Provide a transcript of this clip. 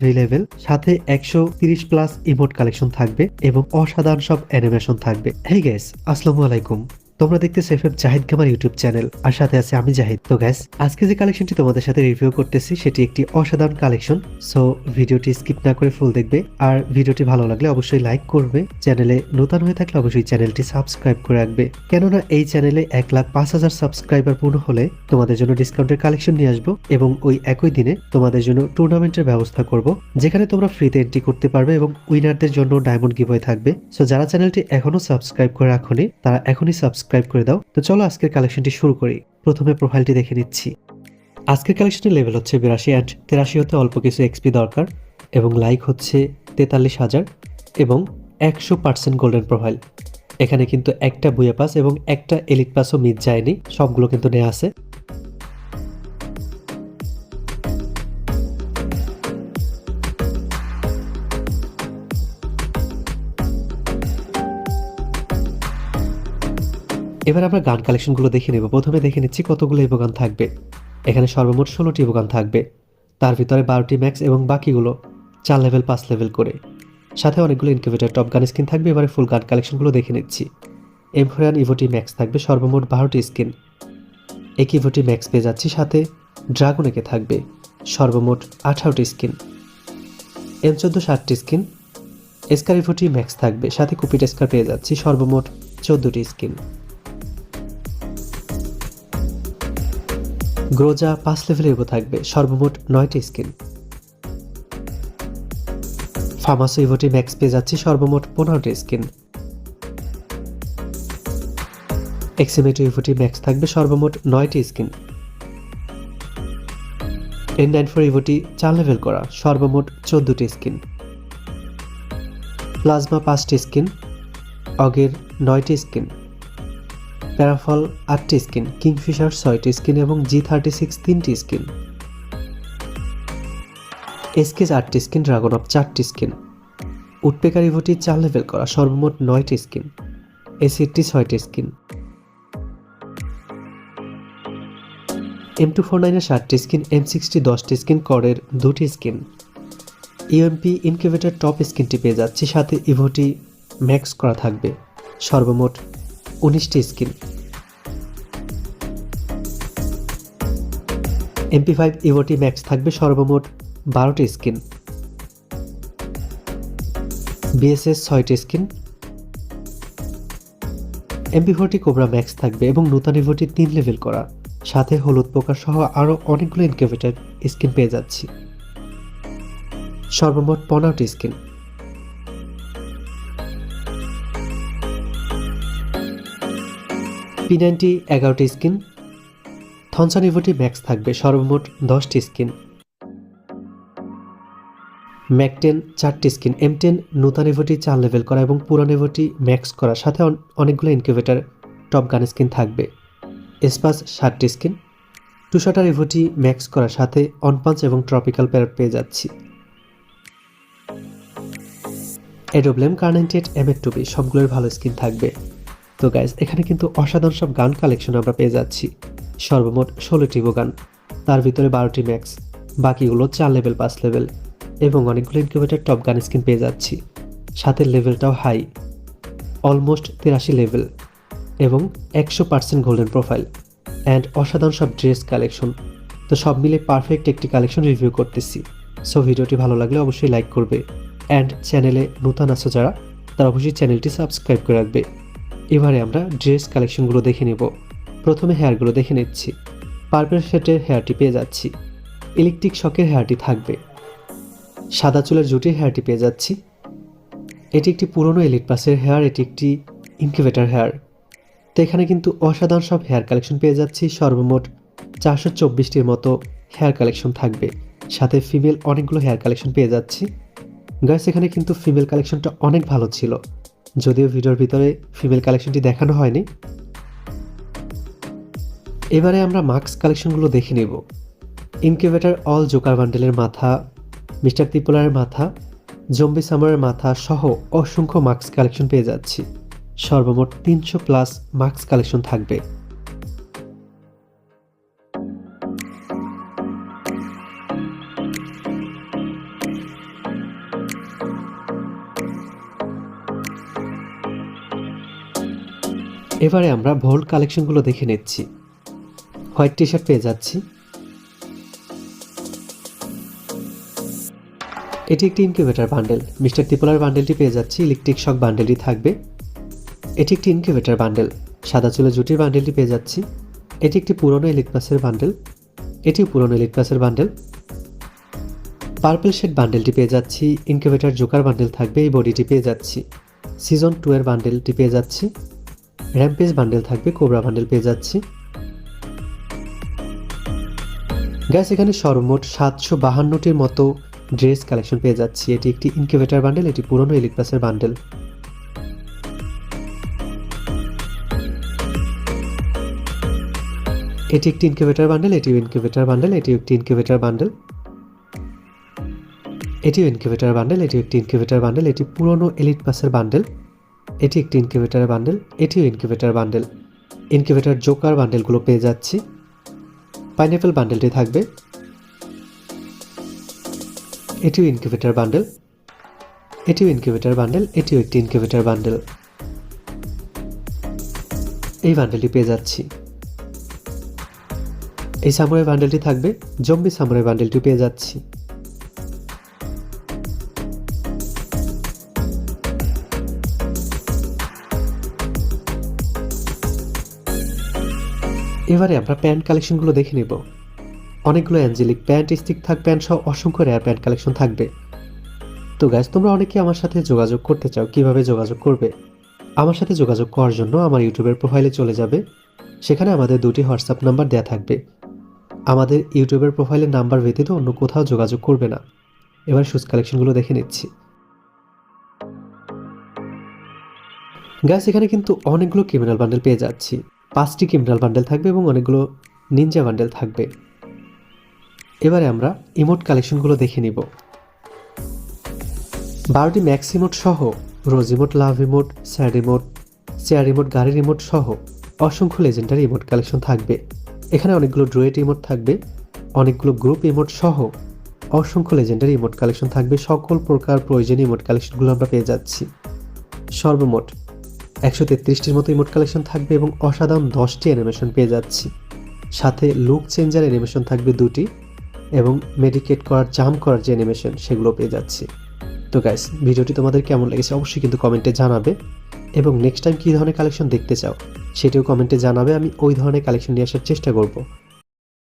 Level, সাথে 130 plus emote collection থাকবে এবং অসাধারণ সব অ্যানিমেশন থাকবে। হেই গাইস, আসসালামু আলাইকুম। তোমরা দেখতেছো এফএফ জাহিদ গামার ইউটিউব চ্যানেল, আর সাথে আছে আমি জাহিদ। তো গাইস, আজকে যে কালেকশনটি তোমাদের সাথে রিভিউ করতেছি সেটি একটি অসাধারণ কালেকশন। সো ভিডিওটি স্কিপ না করে ফুল দেখবে, আর ভিডিওটি ভালো লাগলে অবশ্যই লাইক করবে। চ্যানেলে নতুন হয়ে থাকলে অবশ্যই চ্যানেলটি সাবস্ক্রাইব করে রাখবে, কেননা এই চ্যানেলে 1,05,000 সাবস্ক্রাইবার পূর্ণ হলে তোমাদের জন্য ডিসকাউন্টের কালেকশন নিয়ে আসবো এবং ওই একই দিনে তোমাদের জন্য টুর্নামেন্টের ব্যবস্থা করব, যেখানে তোমরা ফ্রিতে এন্ট্রি করতে পারবে এবং উইনারদের জন্য ডায়মন্ড গিভওয়ে থাকবে। সো যারা চ্যানেলটি এখনো সাবস্ক্রাইব করে রাখোনি তারা এখনই সাবস্ক্রাইব করে দাও। তো চলো আজকের কালেকশনটি শুরু করি। প্রথমে প্রোফাইলটি দেখে নিচ্ছি। আজকের কালেকশনের লেভেল হচ্ছে 82 অ্যান্ড 83 হতে অল্প কিছু এক্সপি দরকার এবং লাইক হচ্ছে 43,000 এবং 100% গোল্ডেন প্রোফাইল। এখানে কিন্তু একটা বুয়া পাস এবং একটা এলিট পাসও মিস যায়নি, সবগুলো কিন্তু নেওয়া আছে। এবার আমরা গান কালেকশনগুলো দেখে নেব। প্রথমে দেখে নিচ্ছি কতগুলো ইভোগান থাকবে। এখানে সর্বমোট 16টি ইভোগান থাকবে, তার ভিতরে 12টি ম্যাক্স এবং বাকিগুলো 4 লেভেল 5 লেভেল করে, সাথে অনেকগুলো ইনকিউবেটর টপ গান স্কিন থাকবে। এবারে ফুল গান কালেকশনগুলো দেখে নিচ্ছি। এমফোরিয়ান ইভোটি ম্যাক্স থাকবে, সর্বমোট 12টি স্কিন। এক ইভোটি ম্যাক্স পেয়ে যাচ্ছি, সাথে ড্রাগন একে থাকবে, সর্বমোট 18টি স্কিন। M14 7টি স্কিন। এসকার ইভোটি ম্যাক্স থাকবে, সাথে কুপিট এসকার পেয়ে যাচ্ছি, সর্বমোট 14টি স্কিন। গ্রোজা 5 লেভেলের ইভো থাকবে, সর্বমোট 9টি স্কিন। ফার্মাসো ইভোটি ম্যাক্স পেয়ে যাচ্ছি, সর্বমোট 15টি স্কিন। এক্সিমেটো ইভোটি ম্যাক্স থাকবে, সর্বমোট 9টি স্কিন। N94 ইভোটি 4 লেভেল করা, সর্বমোট 14টি স্কিন। প্লাজমা 5টি স্কিন। অগের 9টি স্কিন। প্যারাফল 8টি স্কিন। কিংফিশার 6টি স্কিন এবং G36 3টি স্কিন। এসকেজ 8টি স্কিন। ড্রাগন অফ 4টি স্কিন। উডপেকার ইভোটি 4 লেভেল করা, সর্বমোট 9টি স্কিন। এসিডটি 6টি স্কিন। M249 7টি skin. M60 10টি স্কিন। করের 2টি স্কিন। ইউএমপি ইনকিউবেটর টপ স্কিনটি পেয়ে যাচ্ছি, সাথে ইভোটি ম্যাক্স করা থাকবে, সর্বমোট 19টি স্কিন। MP5 ইভোটি ম্যাক্স থাকবে, সর্বমোট 12টি স্কিন। বিএসএস 6টি স্কিন। MP40 কোবরা ম্যাক্স থাকবে এবং নতুন ইভোটি 3 লেভেল করা, সাথে হলুদ পোকা সহ আরও অনেকগুলো ইনকিউবেটর স্কিন পেয়ে যাচ্ছি, সর্বমোট 15টি স্কিন। P90 11টি স্কিন। থনসন ইভোটি ম্যাক্স থাকবে, সর্বমোট 10টি স্কিন। ম্যাক10 4টি স্কিন। M10 নতুন ইভোটি 4 লেভেল করা এবং পুরান ইভোটি ম্যাক্স করা, সাথে অনেকগুলো ইনকিউবেটর টপ গান স্কিন থাকবে। এসপাস 7টি স্কিন। টুশটার ইভোটি ম্যাক্স করার সাথে অনপাঞ্চ এবং ট্রপিক্যাল প্যারট পেয়ে যাচ্ছি। এডোব্লেম কার98 M2B সবগুলোর ভালো স্কিন থাকবে। তো গাইজ, এখানে কিন্তু অসাধারণ সব গান কালেকশন আমরা পেয়ে যাচ্ছি। সর্বমোট 16টি ইভো গান, তার ভিতরে 12টি ম্যাক্স, বাকিগুলো 4 লেভেল 5 লেভেল এবং অনেকগুলো ইনকিউবেটর টপ গান স্কিন পেয়ে যাচ্ছি, সাথে লেভেলটাও হাই, অলমোস্ট 83 লেভেল এবং 100% গোল্ডেন প্রোফাইল অ্যান্ড অসাধারণ সব ড্রেস কালেকশন। তো সব মিলে পারফেক্ট একটি কালেকশন রিভিউ করতেছি। সো ভিডিওটি ভালো লাগলে অবশ্যই লাইক করবে অ্যান্ড চ্যানেলে নতুন আছো যারা, তারা অবশ্যই চ্যানেলটি সাবস্ক্রাইব করে রাখবে। এবারে আমরা ড্রেস কালেকশনগুলো দেখে নেব। প্রথমে হেয়ারগুলো দেখে নিচ্ছি। পার্পল শেডের হেয়ারটি পেয়ে যাচ্ছি, ইলেকট্রিক শকের হেয়ারটি থাকবে, সাদা চুলের জুটির হেয়ারটি পেয়ে যাচ্ছি। এটি একটি পুরনো এলিট পাসের হেয়ার, এটি একটি ইনকিউবেটর হেয়ার। তো এখানে কিন্তু অসাধারণ সব হেয়ার কালেকশন পেয়ে যাচ্ছি, সর্বমোট 424টির মতো হেয়ার কালেকশন থাকবে, সাথে ফিমেল অনেকগুলো হেয়ার কালেকশন পেয়ে যাচ্ছি। গাইস, এখানে কিন্তু ফিমেল কালেকশনটা অনেক ভালো ছিল, যদিও ভিডিওর ভিতরে ফিমেল কালেকশনটি দেখানো হয়নি। এবারে আমরা মাস্ক কালেকশনগুলো দেখে নেব। ইনকিউবেটর অল জোকার বান্ডেলের মাথা, মিস্টার ত্রিপোলারের মাথা, জম্বি সামারের মাথা সহ অসংখ্য মাস্ক কালেকশন পেয়ে যাচ্ছি। সর্বমোট 300 প্লাস মাস্ক কালেকশন থাকবে। এবারে আমরা ভোল্ট কালেকশনগুলো দেখে নিচ্ছি। হোয়াইট টি শার্ট পেয়ে যাচ্ছি। এটি একটি ইনকিউবেটর বান্ডেল। মিস্টার ত্রিপলার বান্ডেলটি পেয়ে যাচ্ছি, ইলেকট্রিক শক বান্ডেলটি থাকবে। এটি একটি ইনকিউবেটর বান্ডেল। সাদা চুলে জুটির বান্ডেলটি পেয়ে যাচ্ছি। এটি একটি পুরনো এলিট প্লাসের বান্ডেল। এটিও পুরনো এলিট প্লাসের বান্ডেল। পার্পল শেড বান্ডেলটি পেয়ে যাচ্ছি। ইনকিউবেটর জোকার বান্ডেল থাকবে, এই বডিটি পেয়ে যাচ্ছি। সিজন 2 এর বান্ডেলটি পেয়ে যাচ্ছি। র্যাম্পেজ বান্ডেল থাকবে, কোবরা বান্ডেল পেয়ে যাচ্ছি। গ্যাস এখানে সর্বমোট 752টির মতো ড্রেস কালেকশন পেয়ে যাচ্ছি। এটি একটি ইনকিউবেটর বান্ডেল, এটি পুরনো এলিট প্লাসের বান্ডেল। এটি একটি ইনকিউবেটর বান্ডেল, এটিও ইনকিউবেটর বান্ডেল, এটিও একটি ইনকিউবেটর বান্ডেল। এটিও ইনকিউবেটর বান্ডেল, এটিও একটি ইনকিউবেটর বান্ডেল, এটি পুরনো এলিট প্লাসের বান্ডেল। এটি একটি ইনকিউবেটর বান্ডেল, এটিও ইনকিউবেটর বান্ডেল। ইনকিউবেটর জোকার বান্ডেলগুলো পেয়ে যাচ্ছি। পাইনঅ্যাপল বান্ডেলটি থাকবে। এটিও ইনকিউবেটর বান্ডেল, এটিও ইনকিউবেটর বান্ডেল, এটিও একটি ইনকিউবেটর বান্ডেল। এই বান্ডেলটি পেয়ে যাচ্ছি। এই সামুরাই বান্ডেলটি থাকবে। জম্বি সামুরাই বান্ডেলটি পেয়ে যাচ্ছি। এবারে আমরা প্যান্ট কালেকশনগুলো দেখে নেব। অনেকগুলো অ্যাঞ্জেলিক প্যান্ট, স্টিক থাক প্যান্ট সহ অসংখ্য রেয়ার প্যান্ট কালেকশন থাকবে। তো গাইস, তোমরা অনেকে আমার সাথে যোগাযোগ করতে চাও, কিভাবে যোগাযোগ করবে? আমার সাথে যোগাযোগ করার জন্য আমার ইউটিউবের প্রোফাইলে চলে যাবে। সেখানে আমাদের 2টি হোয়াটসঅ্যাপ নাম্বার দেওয়া থাকবে। আমাদের ইউটিউবের প্রোফাইলের নাম্বার ব্যতীত অন্য কোথাও যোগাযোগ করবে না। এবার শুজ কালেকশনগুলো দেখে নিচ্ছি। গাইস, এখানে কিন্তু অনেকগুলো ক্রিমিনাল বান্ডেল পেয়ে যাচ্ছি। 5টি ক্রিমিনাল বান্ডেল থাকবে এবং অনেকগুলো নিনজা বান্ডেল থাকবে। এবারে আমরা ইমোট কালেকশনগুলো দেখে নিব। 12টি ম্যাক্স ইমোট সহ রোজ ইমোট, লাভ emote, sad emote, chair emote, গাড়ির ইমোট সহ অসংখ্য লেজেন্ডারি ইমোট কালেকশন থাকবে। এখানে অনেকগুলো ড্রুয়েট ইমোট থাকবে, অনেকগুলো গ্রুপ ইমোট সহ অসংখ্য লেজেন্ডারি ইমোট কালেকশন থাকবে। সকল প্রকার প্রয়োজনীয় ইমোট কালেকশনগুলো আমরা পেয়ে যাচ্ছি। সর্বমোট 133টির মতো ইমোট কালেকশন থাকবে এবং অসাধারণ 10টি অ্যানিমেশন পেয়ে যাচ্ছি। সাথে লুক চেঞ্জার অ্যানিমেশন থাকবে 2টি এবং মেডিকেট করার, জাম্প করার যে অ্যানিমেশন সেগুলো পেয়ে যাচ্ছি। তো গাইস, ভিডিওটি তোমাদের কেমন লেগেছে অবশ্যই কিন্তু কমেন্টে জানাবে এবং নেক্সট টাইম কী ধরনের কালেকশন দেখতে চাও সেটিও কমেন্টে জানাবে। আমি ওই ধরনের কালেকশন নিয়ে আসার চেষ্টা করব।